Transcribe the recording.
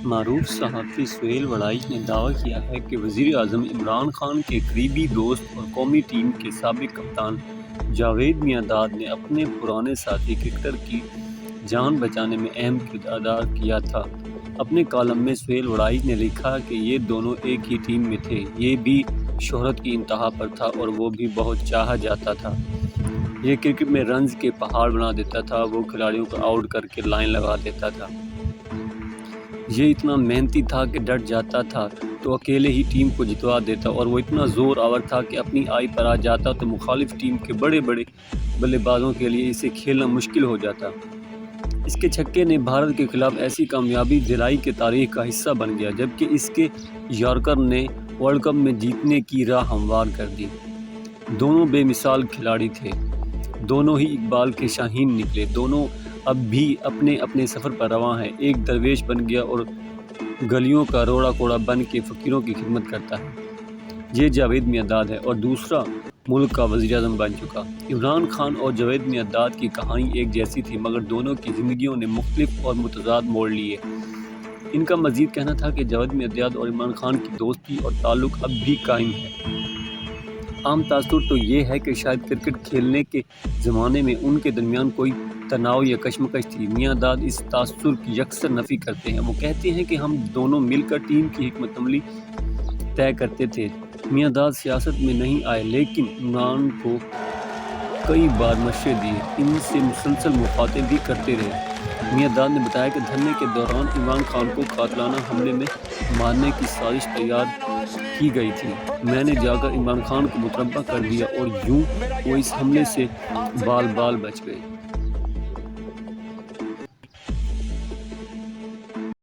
معروف صحافی سہیل وڑائی نے دعویٰ کیا ہے کہ وزیر اعظم عمران خان کے قریبی دوست اور قومی ٹیم کے سابق کپتان جاوید میاں-داد نے اپنے پرانے ساتھی کرکٹر کی جان بچانے میں اہم کردار ادا کیا تھا۔ اپنے کالم میں سہیل وڑائی نے لکھا کہ یہ دونوں ایک ہی ٹیم میں تھے، یہ بھی شہرت کی انتہا پر تھا اور وہ بھی بہت چاہا جاتا تھا۔ یہ کرکٹ میں رنز کے پہاڑ بنا دیتا تھا، وہ کھلاڑیوں کو آؤٹ کر کے لائن لگا دیتا تھا۔ یہ اتنا محنتی تھا کہ ڈٹ جاتا تھا تو اکیلے ہی ٹیم کو جتوا دیتا، اور وہ اتنا زور آور تھا کہ اپنی آئی پر آ جاتا تو مخالف ٹیم کے بڑے بڑے بلے بازوں کے لیے اسے کھیلنا مشکل ہو جاتا۔ اس کے چھکے نے بھارت کے خلاف ایسی کامیابی دلائی کہ تاریخ کا حصہ بن گیا، جبکہ اس کے یارکر نے ورلڈ کپ میں جیتنے کی راہ ہموار کر دی۔ دونوں بے مثال کھلاڑی تھے، دونوں ہی اقبال کے شاہین نکلے، دونوں اب بھی اپنے اپنے سفر پر رواں ہیں۔ ایک درویش بن گیا اور گلیوں کا روڑا کوڑا بن کے فقیروں کی خدمت کرتا ہے، یہ جاوید میاں-داد ہے، اور دوسرا ملک کا وزیر اعظم بن چکا۔ عمران خان اور جاوید میاں-داد کی کہانی ایک جیسی تھی، مگر دونوں کی زندگیوں نے مختلف اور متضاد موڑ لیے۔ ان کا مزید کہنا تھا کہ جاوید میاں-داد اور عمران خان کی دوستی اور تعلق اب بھی قائم ہے۔ عام تاثر تو یہ ہے کہ شاید کرکٹ کھیلنے کے زمانے میں ان کے درمیان کوئی تناؤ یا کشمکش تھی۔ میاں-داد اس تاثر کی یکسر نفی کرتے ہیں، وہ کہتے ہیں کہ ہم دونوں مل کر ٹیم کی حکمت عملی طے کرتے تھے۔ میاں-داد سیاست میں نہیں آئے لیکن عمران کو کئی بار مشورے دیے، ان سے مسلسل مخاطبیں بھی کرتے رہے۔ میاں-داد نے بتایا کہ دھرنے کے دوران عمران خان کو قاتلانہ حملے میں مارنے کی سازش تیار کی گئی تھی، میں نے جا کر عمران خان کو مطربہ کر دیا اور یوں وہ اس حملے سے بال بال بچ گئے۔